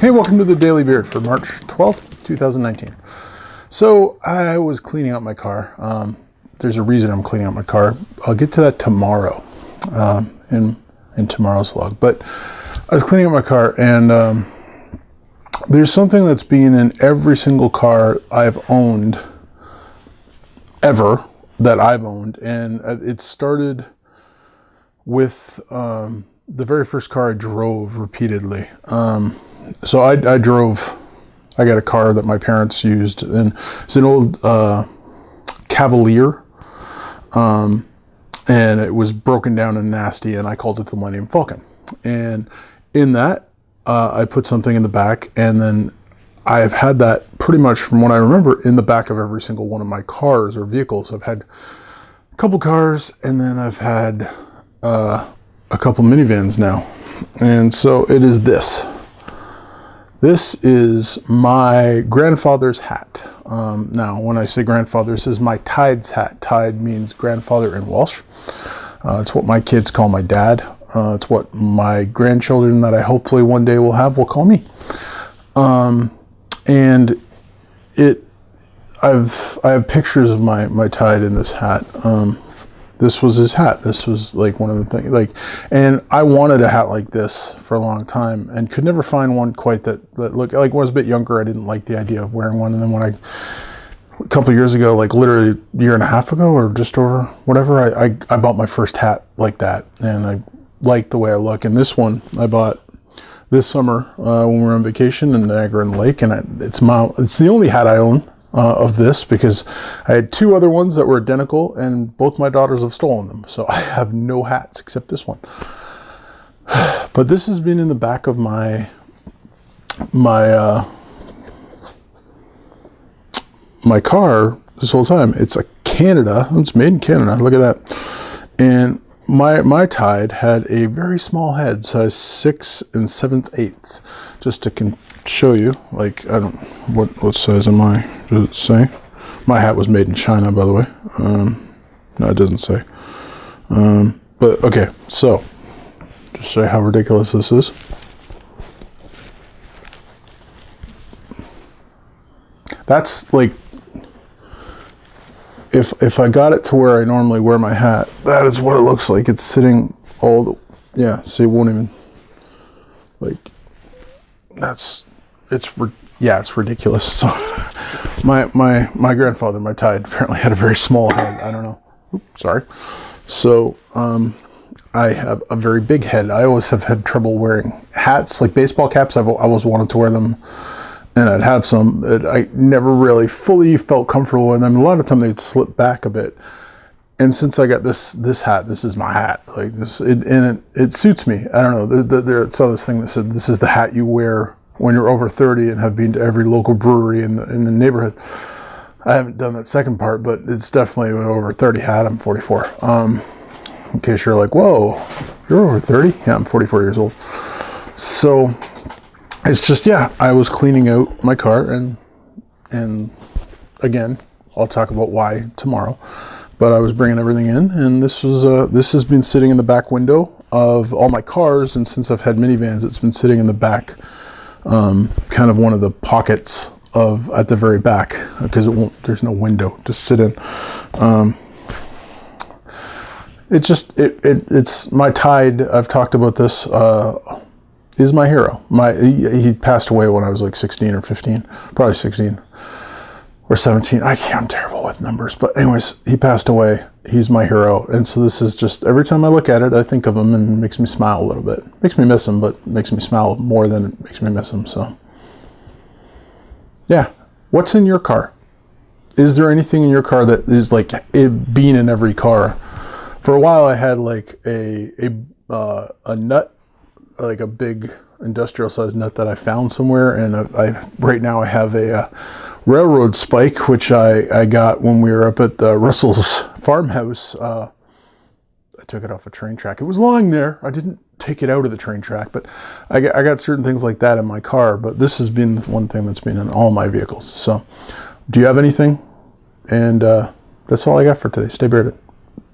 Hey, welcome to the Daily Beard for March 12th, 2019. So I was cleaning out my car. There's a reason I'm cleaning out my car. I'll get to that tomorrow in tomorrow's vlog. But I was cleaning out my car, and there's something that's been in every single car I've owned ever that I've owned. And it started with the very first car I drove repeatedly. So I got a car that my parents used, and it's an old Cavalier, and it was broken down and nasty, and I called it the Millennium Falcon. And in that, I put something in the back, and then I've had that pretty much from what I remember in the back of every single one of my cars or vehicles. I've had a couple cars, and then I've had a couple minivans now. And so it is this. This is my grandfather's hat. Now, when I say grandfather, this is my Tide's hat. Tide means grandfather in Welsh. It's what my kids call my dad. It's what my grandchildren that I hopefully one day will have will call me. And I have pictures of my Tide in this hat. This was his hat. This was like one of the things, and I wanted a hat like this for a long time and could never find one quite that looked like. When I was a bit younger, I didn't like the idea of wearing one. And then a couple of years ago, like literally a year and a half ago or just over whatever, I bought my first hat like that, and I liked the way I look. And this one I bought this summer when we were on vacation in Niagara on the Lake, and it's the only hat I own of this, because I had two other ones that were identical, and both my daughters have stolen them. So I have no hats except this one. But this has been in the back of my car this whole time. It's a Canada. It's made in Canada. Look at that. And my Tide had a very small head, size 6 7/8. Just to show you, like, I don't, what size am I? Does it say? My hat was made in China, by the way. No, it doesn't say. But okay, so just show you how ridiculous this is. That's like, if I got it to where I normally wear my hat, that is what it looks like. It's sitting so it won't even, like, it's ridiculous. So my grandfather, my Tide, apparently had a very small head. I don't know. Oops, sorry. So I have a very big head. I always have had trouble wearing hats, like baseball caps. I've always wanted to wear them, and I'd have some. I never really fully felt comfortable in them. A lot of the time they'd slip back a bit. And since I got this hat, this is my hat. Like this, and it suits me. I don't know. I saw this thing that said this is the hat you wear when you're over 30 and have been to every local brewery in the neighborhood. I haven't done that second part, but it's definitely an over 30 hat. I'm 44. In case you're like, whoa, you're over 30? Yeah, I'm 44 years old. So it's just, I was cleaning out my car, and again, I'll talk about why tomorrow. But I was bringing everything in, and this has been sitting in the back window of all my cars, and since I've had minivans, it's been sitting in the back, kind of one of the pockets at the very back, because there's no window to sit in. It's my Tide. I've talked about this. Is my hero. He passed away when I was like 16 or 15, probably 16 or 17. I'm terrible with numbers, but anyways, he passed away. He's my hero. And so this is just, every time I look at it, I think of him, and it makes me smile a little bit. Makes me miss him, but makes me smile more than it makes me miss him. So yeah. What's in your car? Is there anything in your car that is like it being in every car? For a while I had like a nut, like a big industrial sized nut that I found somewhere, and right now I have a railroad spike, which I got when we were up at Russell's farmhouse. I took it off a train track. It was lying there. I didn't take it out of the train track, but I got certain things like that in my car. But this has been one thing that's been in all my vehicles. So do you have anything? And that's all I got for today. Stay bearded.